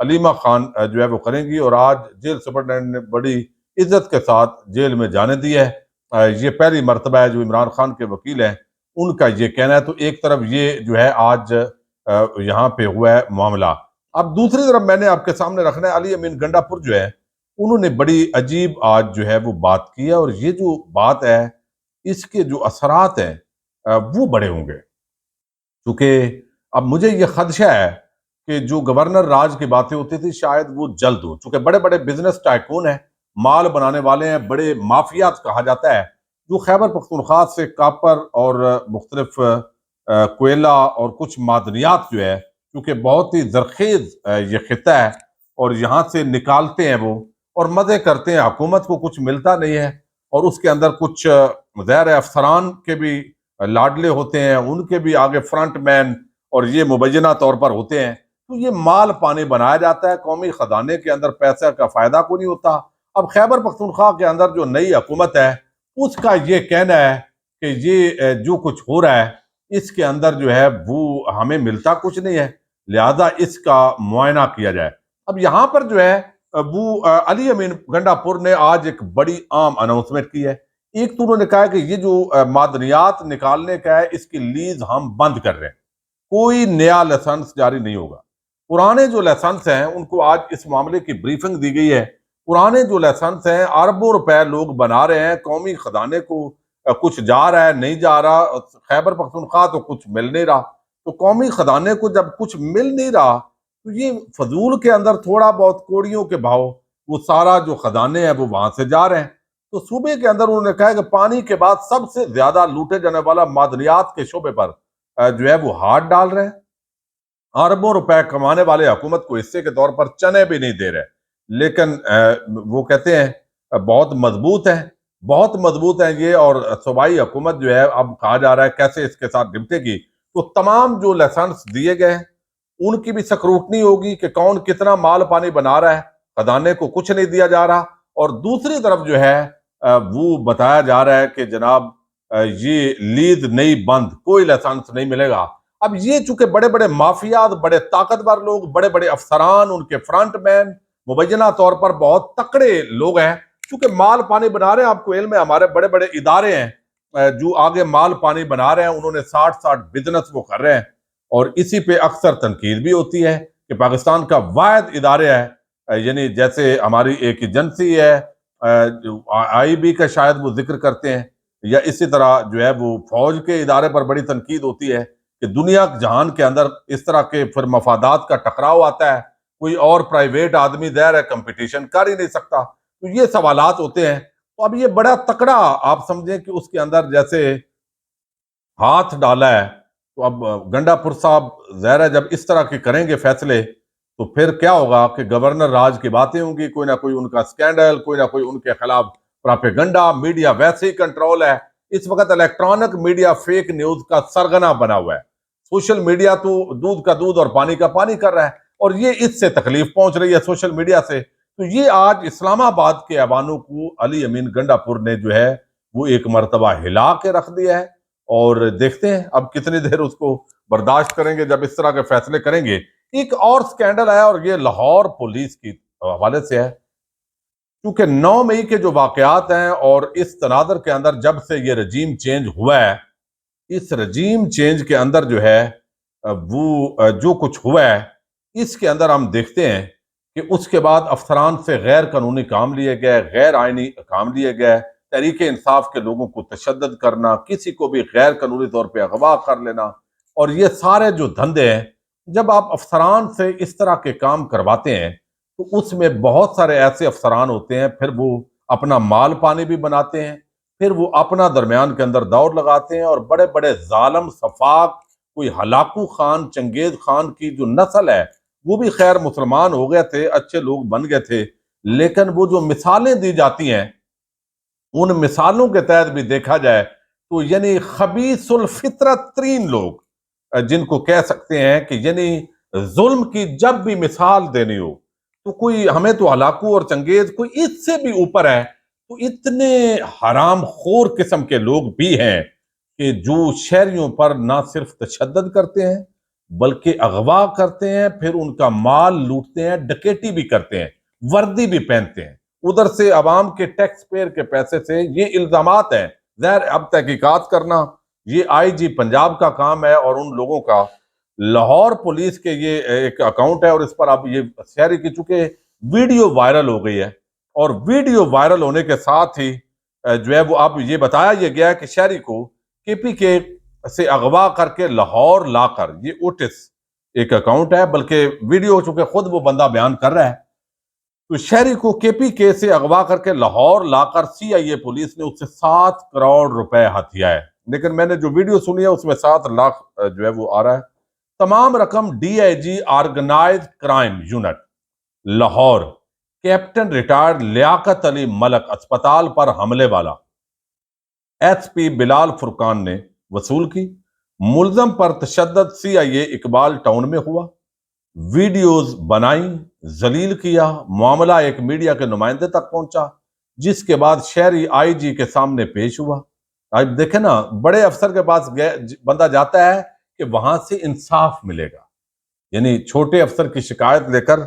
علیمہ خان جو ہے وہ کریں گی، اور آج جیل سپرنٹینڈنٹ نے بڑی عزت کے ساتھ جیل میں جانے دی ہے۔ یہ پہلی مرتبہ ہے جو عمران خان کے وکیل ہیں ان کا یہ کہنا ہے۔ تو ایک طرف یہ جو ہے آج یہاں پہ ہوا ہے معاملہ۔ اب دوسری طرف میں نے آپ کے سامنے رکھنا ہے علی امین گنڈا پور جو ہے انہوں نے بڑی عجیب آج جو ہے وہ بات کی ہے، اور یہ جو بات ہے اس کے جو اثرات ہیں وہ بڑے ہوں گے، کیونکہ اب مجھے یہ خدشہ ہے کہ جو گورنر راج کی باتیں ہوتی تھی شاید وہ جلد ہو، چونکہ بڑے بڑے بزنس ٹائکون ہیں، مال بنانے والے ہیں، بڑے مافیات کہا جاتا ہے، جو خیبر پختونخوا سے کاپر اور مختلف کوئلہ اور کچھ معدنیات جو ہے، کیونکہ بہت ہی زرخیز یہ خطہ ہے، اور یہاں سے نکالتے ہیں وہ اور مزے کرتے ہیں، حکومت کو کچھ ملتا نہیں ہے، اور اس کے اندر کچھ ظاہر افسران کے بھی لاڈلے ہوتے ہیں، ان کے بھی آگے فرنٹ مین اور یہ مبینہ طور پر ہوتے ہیں، تو یہ مال پانی بنایا جاتا ہے، قومی خزانے کے اندر پیسہ کا فائدہ کو نہیں ہوتا۔ اب خیبر پختونخوا کے اندر جو نئی حکومت ہے اس کا یہ کہنا ہے کہ یہ جو کچھ ہو رہا ہے اس کے اندر جو ہے وہ ہمیں ملتا کچھ نہیں ہے، لہذا اس کا معائنہ کیا جائے۔ اب یہاں پر جو ہے وہ علی امین گنڈا پور نے آج ایک بڑی عام اناؤنسمنٹ کی ہے۔ ایک تو انہوں نے کہا کہ یہ جو معدنیات نکالنے کا ہے اس کی لیز ہم بند کر رہے ہیں، کوئی نیا لائسنس جاری نہیں ہوگا۔ پرانے جو لائسنس ہیں ان کو آج اس معاملے کی بریفنگ دی گئی ہے۔ پرانے جو لائسنس ہیں اربوں روپے لوگ بنا رہے ہیں، قومی خزانے کو کچھ جا رہا ہے نہیں جا رہا، خیبر پختونخوا تو کچھ مل نہیں رہا، تو قومی خزانے کو جب کچھ مل نہیں رہا تو یہ فضول کے اندر تھوڑا بہت کوڑیوں کے بھاؤ وہ سارا جو خزانے ہیں وہ وہاں سے جا رہے ہیں۔ تو صوبے کے اندر انہوں نے کہا کہ پانی کے بعد سب سے زیادہ لوٹے جانے والا معدنیات کے شعبے پر جو ہے وہ ہاتھ ڈال رہے ہیں، اربوں روپے کمانے والے حکومت کو حصے کے طور پر چنے بھی نہیں دے رہے، لیکن وہ کہتے ہیں بہت مضبوط ہے، بہت مضبوط ہے یہ، اور صوبائی حکومت جو ہے اب کہا جا رہا ہے کیسے اس کے ساتھ نمٹے گی۔ تو تمام جو لائسنس دیے گئے ہیں ان کی بھی سکروٹنی ہوگی کہ کون کتنا مال پانی بنا رہا ہے، خزانے کو کچھ نہیں دیا جا رہا، اور دوسری طرف جو ہے وہ بتایا جا رہا ہے کہ جناب یہ لید نہیں بند، کوئی لائسنس نہیں ملے گا۔ اب یہ چونکہ بڑے بڑے مافیات، بڑے طاقتور لوگ، بڑے بڑے افسران، ان کے فرنٹ مین مبینہ طور پر بہت تکڑے لوگ ہیں، چونکہ مال پانی بنا رہے ہیں۔ آپ کو علم ہے ہمارے بڑے بڑے ادارے ہیں جو آگے مال پانی بنا رہے ہیں، انہوں نے 60 بزنس وہ کر رہے ہیں، اور اسی پہ اکثر تنقید بھی ہوتی ہے کہ پاکستان کا واحد ادارے ہے، یعنی جیسے ہماری ایک ایجنسی ہے آئی بی کا شاید وہ ذکر کرتے ہیں، یا اسی طرح جو ہے وہ فوج کے ادارے پر بڑی تنقید ہوتی ہے کہ دنیا جہان کے اندر اس طرح کے پھر مفادات کا ٹکراؤ آتا ہے، کوئی اور پرائیویٹ آدمی ظاہر ہے کمپٹیشن کر ہی نہیں سکتا، تو یہ سوالات ہوتے ہیں۔ تو اب یہ بڑا تکڑا آپ سمجھیں کہ اس کے اندر جیسے ہاتھ ڈالا ہے، تو اب گنڈا پور صاحب ظاہر ہے جب اس طرح کے کریں گے فیصلے تو پھر کیا ہوگا کہ گورنر راج کی باتیں ہوں گی، کوئی نہ کوئی ان کا سکینڈل، کوئی نہ کوئی ان کے خلاف پراپیگنڈا، میڈیا ویسے ہی کنٹرول ہے اس وقت، الیکٹرانک میڈیا فیک نیوز کا سرغنہ بنا ہوا ہے، سوشل میڈیا تو دودھ کا دودھ اور پانی کا پانی کر رہا ہے، اور یہ اس سے تکلیف پہنچ رہی ہے سوشل میڈیا سے۔ تو یہ آج اسلام آباد کے ایوانوں کو علی امین گنڈا پور نے جو ہے وہ ایک مرتبہ ہلا کے رکھ دیا ہے، اور دیکھتے ہیں اب کتنی دیر اس کو برداشت کریں گے جب اس طرح کے فیصلے کریں گے۔ ایک اور سکینڈل ہے، اور یہ لاہور پولیس کی حوالے سے ہے، کیونکہ 9 مئی کے جو واقعات ہیں اور اس تناظر کے اندر جب سے یہ رجیم چینج ہوا ہے، اس رجیم چینج کے اندر جو ہے وہ جو کچھ ہوا ہے اس کے اندر ہم دیکھتے ہیں کہ اس کے بعد افسران سے غیر قانونی کام لیے گئے، غیر آئینی کام لیے گئے، تحریک انصاف کے لوگوں کو تشدد کرنا، کسی کو بھی غیر قانونی طور پہ اغوا کر لینا، اور یہ سارے جو دھندے ہیں جب آپ افسران سے اس طرح کے کام کرواتے ہیں تو اس میں بہت سارے ایسے افسران ہوتے ہیں، پھر وہ اپنا مال پانی بھی بناتے ہیں، پھر وہ اپنا درمیان کے اندر دوڑ لگاتے ہیں، اور بڑے بڑے ظالم سفاک، کوئی ہلاکو خان، چنگیز خان کی جو نسل ہے وہ بھی خیر مسلمان ہو گئے تھے، اچھے لوگ بن گئے تھے، لیکن وہ جو مثالیں دی جاتی ہیں ان مثالوں کے تحت بھی دیکھا جائے تو یعنی خبیث الفطرت ترین لوگ جن کو کہہ سکتے ہیں کہ یعنی ظلم کی جب بھی مثال دینی ہو تو کوئی ہمیں تو ہلاکو اور چنگیز کوئی اس سے بھی اوپر ہے، تو اتنے حرام خور قسم کے لوگ بھی ہیں کہ جو شہریوں پر نہ صرف تشدد کرتے ہیں، بلکہ اغوا کرتے ہیں، پھر ان کا مال لوٹتے ہیں، ڈکیٹی بھی کرتے ہیں، وردی بھی پہنتے ہیں، ادھر سے عوام کے ٹیکس پیئر کے پیسے سے۔ یہ الزامات ہیں، ظاہر اب تحقیقات کرنا یہ آئی جی پنجاب کا کام ہے اور ان لوگوں کا۔ لاہور پولیس کے یہ ایک اکاؤنٹ ہے اور اس پر اب یہ شہری کی چونکہ ویڈیو وائرل ہو گئی ہے، اور ویڈیو وائرل ہونے کے ساتھ ہی جو ہے وہ اب یہ بتایا یہ گیا ہے کہ شہری کو کے پی کے سے اغوا کر کے لاہور لا کر، یہ اوٹس ایک اکاؤنٹ ہے، بلکہ ویڈیو چونکہ خود وہ بندہ بیان کر رہا ہے، تو شہری کو کے پی کے سے اغوا کر کے لاہور لا کر سی آئی اے پولیس نے اس سے 7 کروڑ روپے ہتھیا ہے۔ لیکن میں نے جو ویڈیو سنی ہے اس میں 7 لاکھ جو ہے وہ آ رہا ہے۔ تمام رقم D I G organized crime unit Lahore captain retired Liaquat Ali Malik اسپتال پر حملے والا ایس پی بلال فرقان نے وصول کی۔ ملزم پر تشدد سی آئی اے اقبال ٹاؤن میں ہوا، ویڈیوز بنائیں، ذلیل کیا، معاملہ ایک میڈیا کے نمائندے تک پہنچا، جس کے بعد شہری آئی جی کے سامنے پیش ہوا۔ آج دیکھیں نا، بڑے افسر کے پاس بندہ جاتا ہے کہ وہاں سے انصاف ملے گا، یعنی چھوٹے افسر کی شکایت لے کر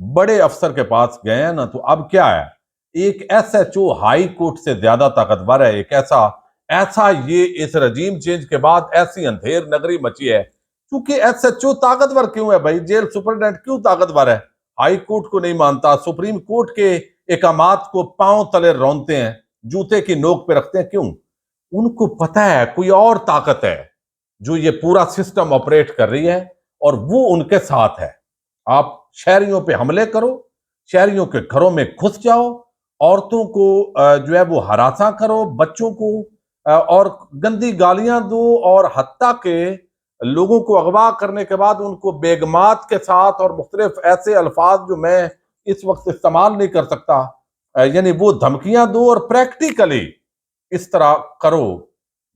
بڑے افسر کے پاس گئے ہیں نا، تو اب کیا ہے، ایک S H O high court سے زیادہ طاقتور ہے، ایک ایسا یہ اس رجیم چینج کے بعد ایسی اندھیر نگری مچی ہے، کیونکہ ایس ایچ او طاقتور کیوں ہے بھائی؟ جیل سپرنٹینڈنٹ کیوں طاقتور ہے؟ ہائی کورٹ کو نہیں مانتا، سپریم کورٹ کے احکامات کو پاؤں تلے رونتے ہیں، جوتے کی نوک پہ رکھتے ہیں، کیوں؟ ان کو پتہ ہے کوئی اور طاقت ہے جو یہ پورا سسٹم آپریٹ کر رہی ہے، اور وہ ان کے ساتھ ہے۔ آپ شہریوں پہ حملے کرو، شہریوں کے گھروں میں گھس جاؤ، عورتوں کو جو ہے وہ ہراساں کرو، بچوں کو اور گندی گالیاں دو، اور حتیٰ کہ لوگوں کو اغوا کرنے کے بعد ان کو بیگمات کے ساتھ اور مختلف ایسے الفاظ جو میں اس وقت استعمال نہیں کر سکتا، یعنی وہ دھمکیاں دو اور پریکٹیکلی اس طرح کرو،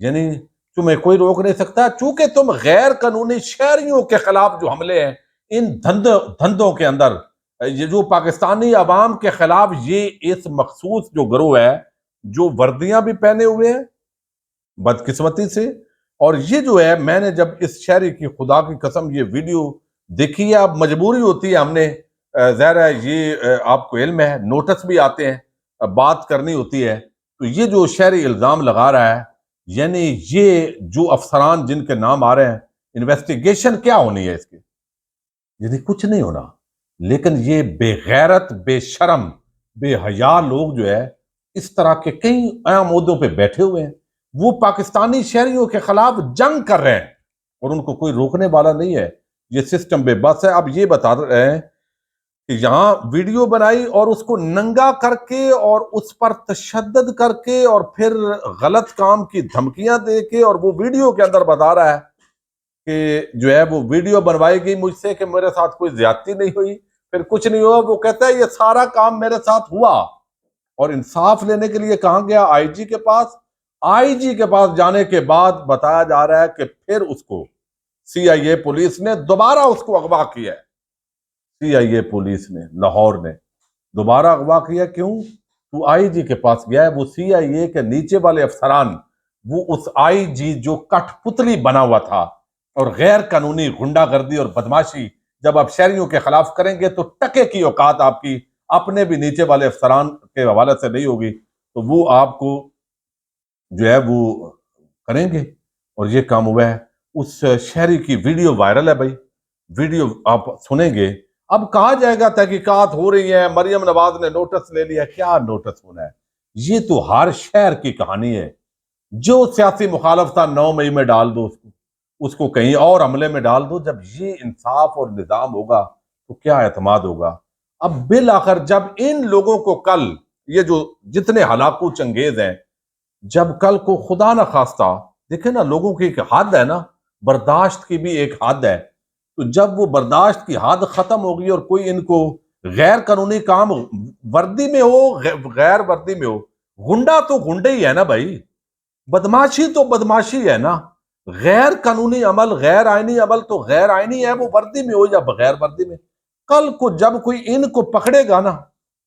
یعنی تمہیں کوئی روک نہیں سکتا، چونکہ تم غیر قانونی شہریوں کے خلاف جو حملے ہیں ان دھندوں کے اندر، یہ جو پاکستانی عوام کے خلاف یہ اس مخصوص جو گروہ ہے جو وردیاں بھی پہنے ہوئے ہیں بدقسمتی سے، اور یہ جو ہے میں نے جب اس شہری کی خدا کی قسم یہ ویڈیو دیکھی ہے، اب مجبوری ہوتی ہے، ہم نے ظاہر ہے یہ آپ کو علم ہے، نوٹس بھی آتے ہیں، بات کرنی ہوتی ہے، تو یہ جو شہری الزام لگا رہا ہے، یعنی یہ جو افسران جن کے نام آ رہے ہیں، انویسٹیگیشن کیا ہونی ہے اس کی؟ یعنی کچھ نہیں ہونا، لیکن یہ بے غیرت، بے شرم، بے حیا لوگ جو ہے اس طرح کے کئی اہم عہدوں پہ بیٹھے ہوئے ہیں، وہ پاکستانی شہریوں کے خلاف جنگ کر رہے ہیں اور ان کو کوئی روکنے والا نہیں ہے۔ یہ سسٹم بے بس ہے۔ اب یہ بتا رہے ہیں کہ یہاں ویڈیو بنائی اور اس کو ننگا کر کے اور اس پر تشدد کر کے اور پھر غلط کام کی دھمکیاں دے کے، اور وہ ویڈیو کے اندر بتا رہا ہے کہ جو ہے وہ ویڈیو بنوائی گئی مجھ سے کہ میرے ساتھ کوئی زیادتی نہیں ہوئی، پھر کچھ نہیں ہوا، وہ کہتا ہے یہ سارا کام میرے ساتھ ہوا، اور انصاف لینے کے لیے کہاں گیا؟ آئی جی کے پاس۔ آئی جی کے پاس جانے کے بعد بتایا جا رہا ہے کہ پھر اس کو سی آئی اے پولیس نے دوبارہ اس کو اغوا کیا ہے، سی آئی اے پولیس نے لاہور نے دوبارہ اغوا کیا۔ کیوں؟ وہ آئی جی کے پاس گیا ہے، وہ سی آئی اے کے نیچے والے افسران، وہ اس آئی جی جو کٹ پتلی بنا ہوا تھا اور غیر قانونی غنڈہ گردی اور بدماشی جب آپ شہریوں کے خلاف کریں گے تو ٹکے کی اوقات آپ کی اپنے بھی نیچے والے افسران کے حوالے سے نہیں ہوگی، تو وہ آپ کو جو ہے وہ کریں گے، اور یہ کام ہوا ہے۔ اس شہری کی ویڈیو وائرل ہے بھائی، ویڈیو آپ سنیں گے۔ اب کہا جائے گا تحقیقات ہو رہی ہیں، مریم نواز نے نوٹس لے لیا، کیا نوٹس ہونا ہے؟ یہ تو ہر شہر کی کہانی ہے، جو سیاسی مخالف تھا 9 مئی میں ڈال دو اس کو کہیں اور عملے میں ڈال دو، جب یہ انصاف اور نظام ہوگا تو کیا اعتماد ہوگا؟ اب بالآخر جب ان لوگوں کو کل یہ جو جتنے ہلاکو چنگیز ہیں، جب کل کو خدا نہ خواستہ، دیکھیں نا لوگوں کی ایک حد ہے نا، برداشت کی بھی ایک حد ہے، تو جب وہ برداشت کی حد ختم ہوگی اور کوئی ان کو غیر قانونی کام وردی میں ہو غیر وردی میں ہو، غنڈہ تو غنڈے ہی ہے نا بھائی، بدماشی تو بدماشی ہے نا، غیر قانونی عمل غیر آئینی عمل تو غیر آئینی ہے، وہ وردی میں ہو یا بغیر وردی میں۔ کل کو جب کوئی ان کو پکڑے گا نا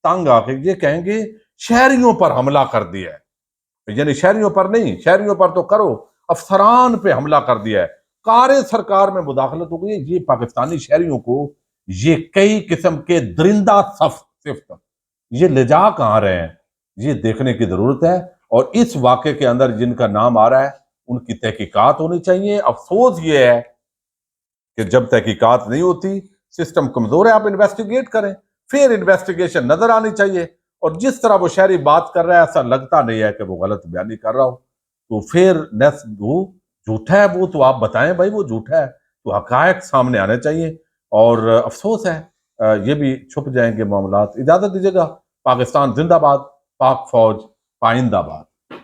تنگ آ کے، یہ کہیں گے شہریوں پر حملہ کر دیا ہے، یعنی شہریوں پر نہیں، شہریوں پر تو کرو، افسران پہ حملہ کر دیا ہے، کار سرکار میں مداخلت ہو گئی ہے۔ یہ پاکستانی شہریوں کو یہ کئی قسم کے درندہ صفت یہ لے جا کہاں رہے ہیں، یہ دیکھنے کی ضرورت ہے، اور اس واقعے کے اندر جن کا نام آ رہا ہے ان کی تحقیقات ہونی چاہیے۔ افسوس یہ ہے کہ جب تحقیقات نہیں ہوتی، سسٹم کمزور ہے، آپ انویسٹیگیٹ کریں، پھر انویسٹیگیشن نظر آنی چاہیے، اور جس طرح وہ شہری بات کر رہا ہے ایسا لگتا نہیں ہے کہ وہ غلط بیانی کر رہا ہو، تو پھر وہ جھوٹا ہے، وہ تو آپ بتائیں بھائی وہ جھوٹا ہے، تو حقائق سامنے آنے چاہیے، اور افسوس ہے یہ بھی چھپ جائیں گے معاملات۔ اجازت دیجیے گا، پاکستان زندہ باد، پاک فوج پائندہ باد۔